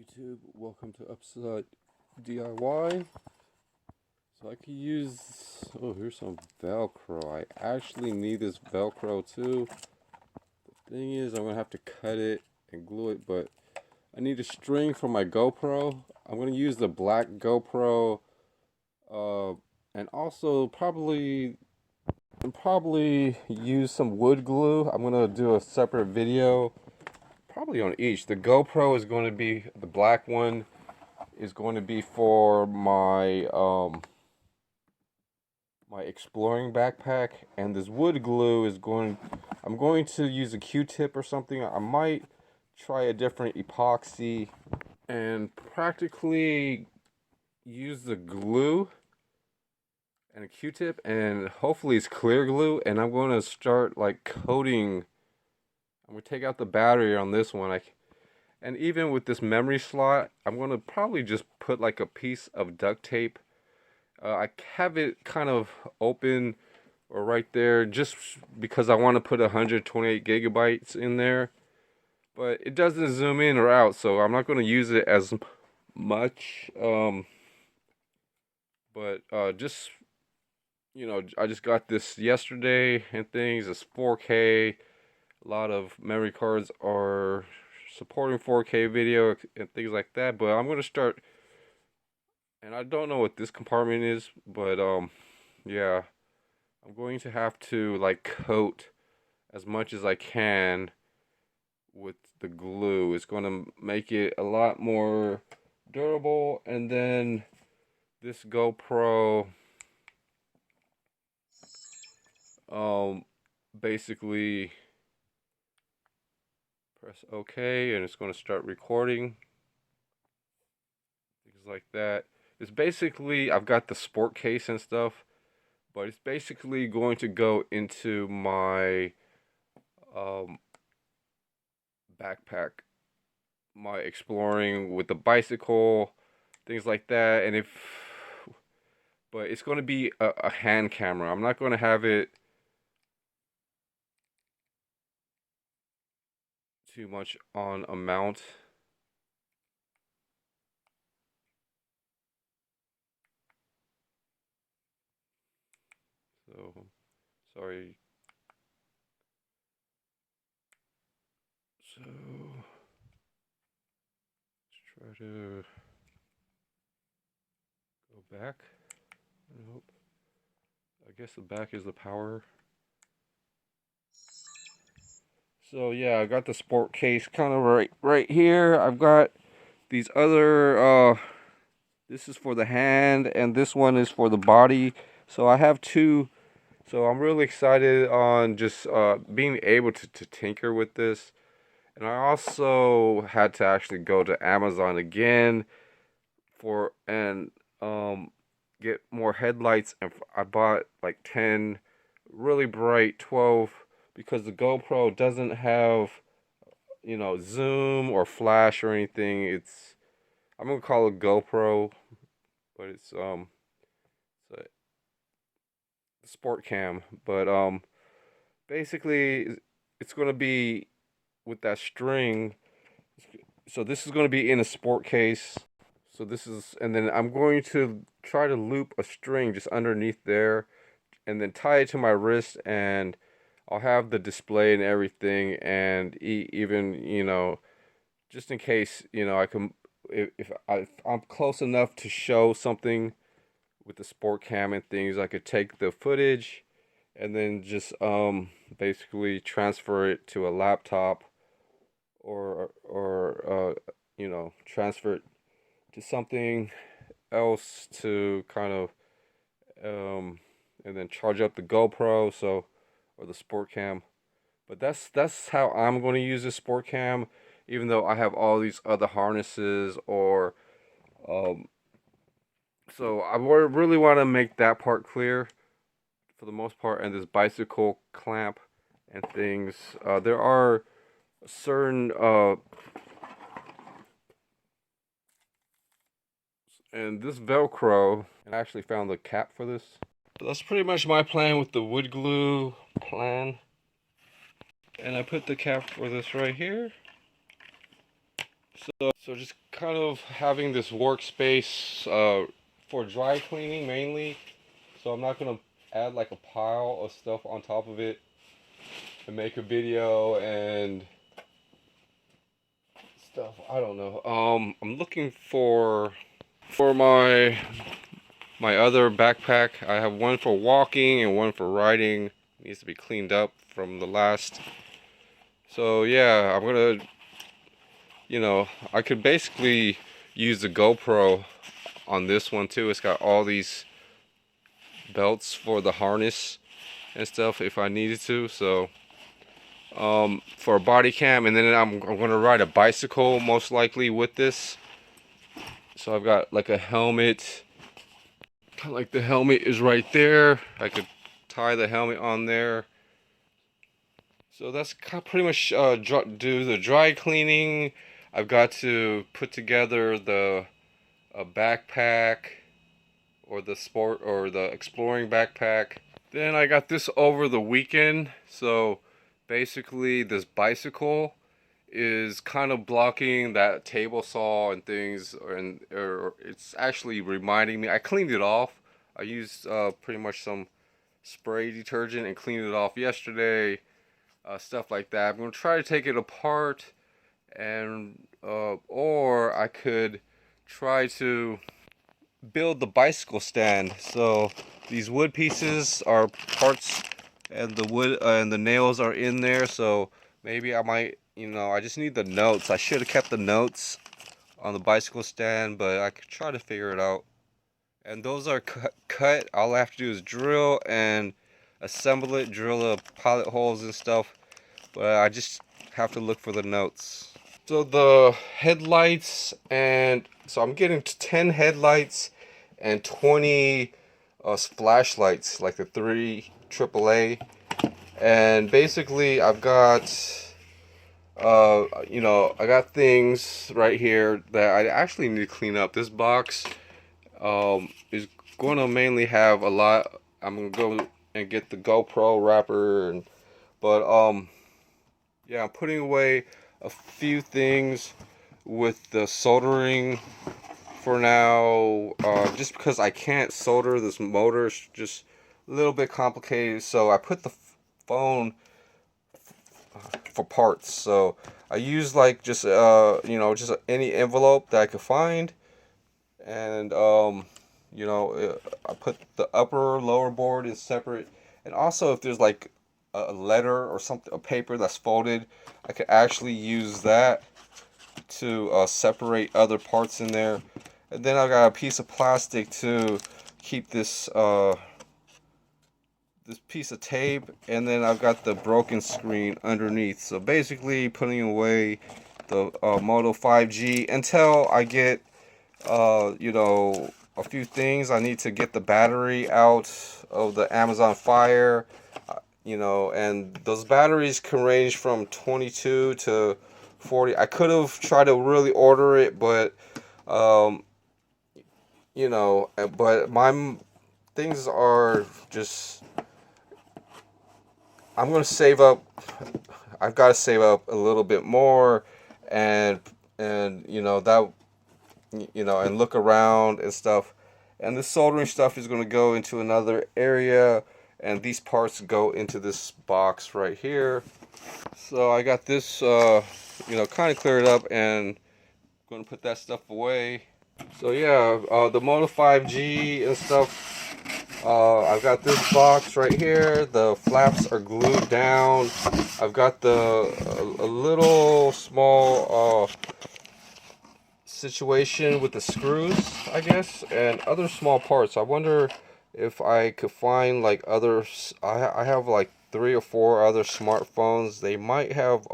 YouTube, welcome to Upside DIY. So I could use, oh, here's some Velcro. I actually need this Velcro too. The thing is, I'm gonna have to cut it and glue it, but I need a string for my GoPro. I'm gonna use the black GoPro, and also probably use some wood glue. I'm gonna do a separate video, probably on each. The GoPro is going to be the black one. Is going to be for my my exploring backpack, and this wood glue is going, I'm going to use a Q-tip or something. I might try a different epoxy and practically use the glue and a Q-tip, and hopefully it's clear glue, and I'm going to start like coating. I'm going to take out the battery on this one. And even with this memory slot, I'm going to probably just put like a piece of duct tape. I have it kind of open or right there just because I want to put 128 gigabytes in there. But it doesn't zoom in or out, so I'm not going to use it as much. Just, I just got this yesterday and things. It's 4K. A lot of memory cards are supporting 4K video and things like that, but I'm going to start, and I don't know what this compartment is, but yeah, I'm going to have to like coat as much as I can with the glue. It's going to make it a lot more durable. And then this GoPro, basically press OK, and it's going to start recording. Things like that. It's basically, I've got the sport case and stuff, but it's basically going to go into my backpack, my exploring with the bicycle, things like that. But it's going to be a hand camera. I'm not going to have it too much on a mount. So, sorry. So, let's try to go back. Nope. I guess the back is the power. So yeah, I got the sport case kind of right here. I've got these other this is for the hand and this one is for the body. So I have two. So I'm really excited on just being able to tinker with this. And I also had to actually go to Amazon again for and get more headlights, and I bought like 10 really bright 12 because the GoPro doesn't have, zoom or flash or anything. I'm gonna call it GoPro, but it's a sport cam. But basically it's gonna be with that string. So this is gonna be in a sport case. So this is, and then I'm going to try to loop a string just underneath there and then tie it to my wrist, and I'll have the display and everything, and even, just in case, I can, if I'm close enough to show something with the sport cam and things, I could take the footage and then just basically transfer it to a laptop or transfer it to something else to kind of and then charge up the GoPro, or the sport cam. But that's how I'm going to use this sport cam, even though I have all these other harnesses or so I really want to make that part clear for the most part. And this bicycle clamp and things, there are certain and this Velcro, and I actually found the cap for this. So that's pretty much my plan with the wood glue plan. And I put the cap for this right here. So just kind of having this workspace for dry cleaning mainly. So I'm not gonna add like a pile of stuff on top of it and make a video and stuff. I don't know. I'm looking for my other backpack. I have one for walking and one for riding. It needs to be cleaned up from the last. So yeah, I'm gonna, I could basically use the GoPro on this one too. It's got all these belts for the harness and stuff if I needed to. So for a body cam, and then I'm gonna ride a bicycle most likely with this. So I've got like a helmet, kind of like the helmet is right there. I could tie the helmet on there. So that's pretty much do the dry cleaning. I've got to put together the backpack or the sport or the exploring backpack. Then I got this over the weekend. So basically this bicycle is kind of blocking that table saw and things, or it's actually reminding me. I cleaned it off. I used pretty much some spray detergent and cleaned it off yesterday. Stuff like that. I'm gonna try to take it apart, and or I could try to build the bicycle stand. So these wood pieces are parts, and the wood and the nails are in there. So maybe I might, I just need the notes. I should have kept the notes on the bicycle stand, but I could try to figure it out. And those are cut. All I have to do is drill and assemble it, drill the pilot holes and stuff. But I just have to look for the notes. So the headlights, and so I'm getting 10 headlights and 20 flashlights, like the 3 AAA. And basically I've got I got things right here that I actually need to clean up. This box is going to mainly have a lot. I'm going to go and get the GoPro wrapper, but yeah, I'm putting away a few things with the soldering for now, just because I can't solder this motor. It's just a little bit complicated, so I put the phone for parts. So I use like just just any envelope that I could find, and I put the upper lower board is separate, and also if there's like a letter or something, a paper that's folded, I could actually use that to separate other parts in there. And then I got a piece of plastic to keep this this piece of tape, and then I've got the broken screen underneath. So basically putting away the Moto 5G until I get a few things. I need to get the battery out of the Amazon Fire, and those batteries can range from 22 to 40. I could have tried to really order it, but but my things are just, I'm going to save up. I've got to save up a little bit more, and that, and look around and stuff. And this soldering stuff is going to go into another area, and these parts go into this box right here. So I got this, kind of cleared up, and going to put that stuff away. So yeah, the Moto 5G and stuff. I've got this box right here. The flaps are glued down. I've got a little small situation with the screws, I guess, and other small parts. I wonder if I could find like others. I have like 3 or 4 other smartphones. They might have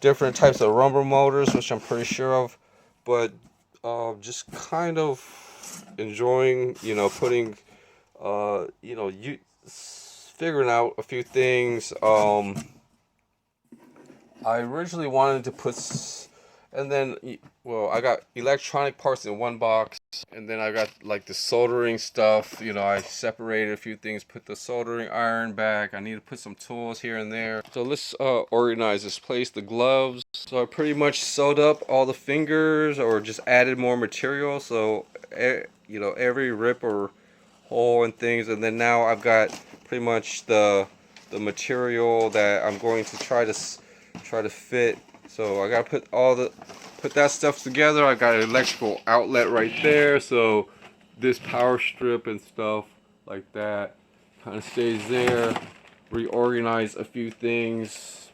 different types of rumble motors, which I'm pretty sure of, but just kind of enjoying, putting, figuring out a few things. I originally wanted to put And then, well, I got electronic parts in one box, and then I got like the soldering stuff. You know, I separated a few things, put the soldering iron back. I need to put some tools here and there. So let's organize this place. The gloves. So I pretty much sewed up all the fingers, or just added more material. So you know, every rip or hole and things. And then now I've got pretty much the material that I'm going to try to fit. So I gotta put that stuff together. I got an electrical outlet right there, so this power strip and stuff like that kind of stays there. Reorganize a few things,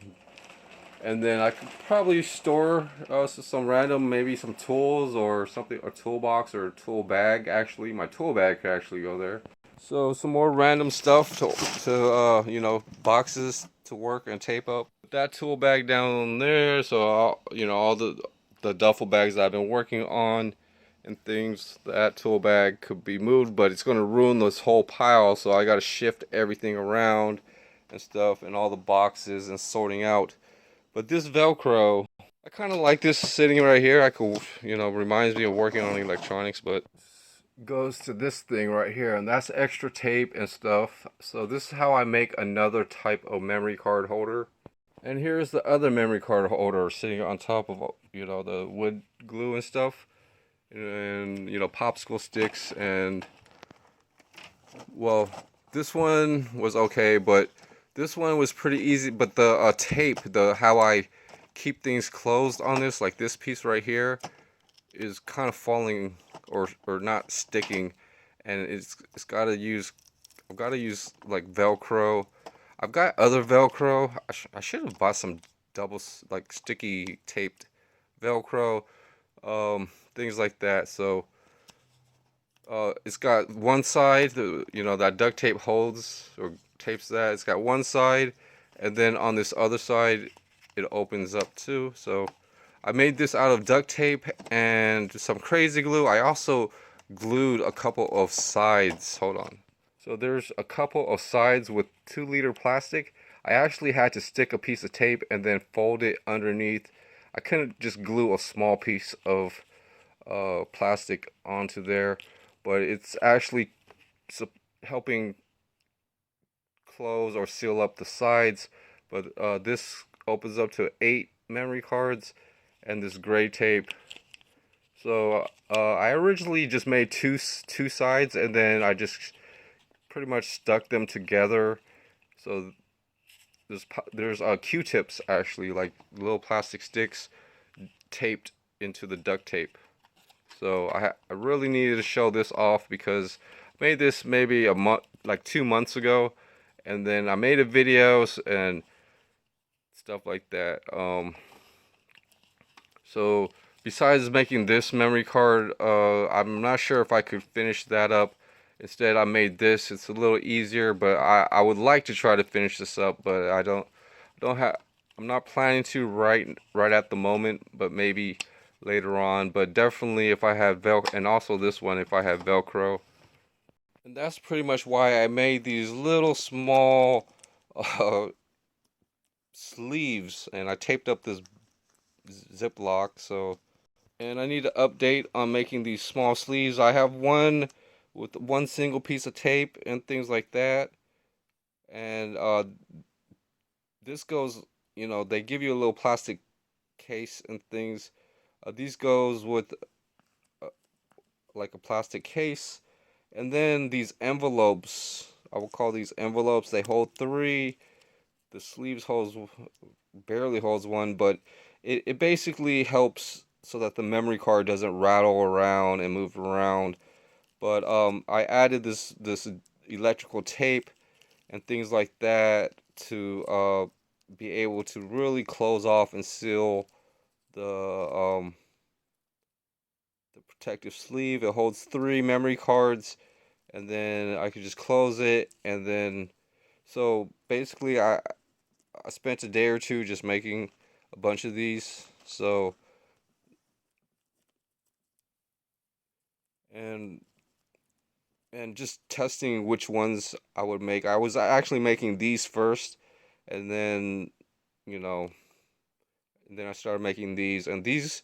and then I could probably store some random, maybe some tools or something, a toolbox or a tool bag. Actually, my tool bag could actually go there. So some more random stuff to you know, boxes to work and tape up. Put that tool bag down there. So you know, all the duffel bags that I've been working on and things, that tool bag could be moved, but it's going to ruin this whole pile. So I got to shift everything around and stuff, and all the boxes and sorting out. But this Velcro, I kind of like this sitting right here. I could, you know, reminds me of working on electronics, but goes to this thing right here, and that's extra tape and stuff. So this is how I make another type of memory card holder. And here's the other memory card holder sitting on top of, you know, the wood glue and stuff, and you know, popsicle sticks. And well, this one was okay, but this one was pretty easy. But the tape, the how I keep things closed on this, like this piece right here, is kind of falling or not sticking, and it's got to use, I've got to use like Velcro. I've got other Velcro. I should have bought some double, like sticky taped Velcro, things like that. So it's got one side, you know, that duct tape holds or tapes that. It's got one side, and then on this other side, it opens up too. So I made this out of duct tape and some crazy glue. I also glued a couple of sides. Hold on. So there's a couple of sides with 2-liter plastic. I actually had to stick a piece of tape and then fold it underneath. I couldn't just glue a small piece of plastic onto there, but it's actually helping close or seal up the sides. But this opens up to 8 memory cards, and this gray tape. So I originally just made two sides, and then I just pretty much stuck them together. So there's Q-tips, actually, like little plastic sticks taped into the duct tape. So I really needed to show this off because I made this maybe a month, like 2 months ago, and then I made a videos and stuff like that. So besides making this memory card, I'm not sure if I could finish that up. Instead, I made this. It's a little easier, but I would like to try to finish this up, but I don't have. I'm not planning to right at the moment, but maybe later on. But definitely, if I have Velcro, and also this one, if I have Velcro, and that's pretty much why I made these little small uh, sleeves, and I taped up this Ziploc. So, and I need to update on making these small sleeves. I have one with one single piece of tape and things like that. And this goes, you know, they give you a little plastic case and things. These goes with uh, like a plastic case. And then these envelopes, I will call these envelopes, they hold 3. The sleeves holds, barely holds 1, but it basically helps so that the memory card doesn't rattle around and move around. But I added this electrical tape and things like that to be able to really close off and seal the protective sleeve. It holds 3 memory cards, and then I could just close it, and then so basically I spent a day or two just making a bunch of these. So and just testing which ones I would make. I was actually making these first, and then, you know, And then I started making these, and these,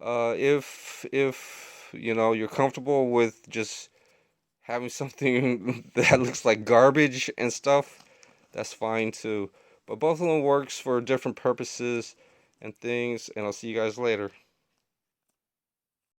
if you know you're comfortable with just having something that looks like garbage and stuff, that's fine too. But both of them works for different purposes and things, and I'll see you guys later.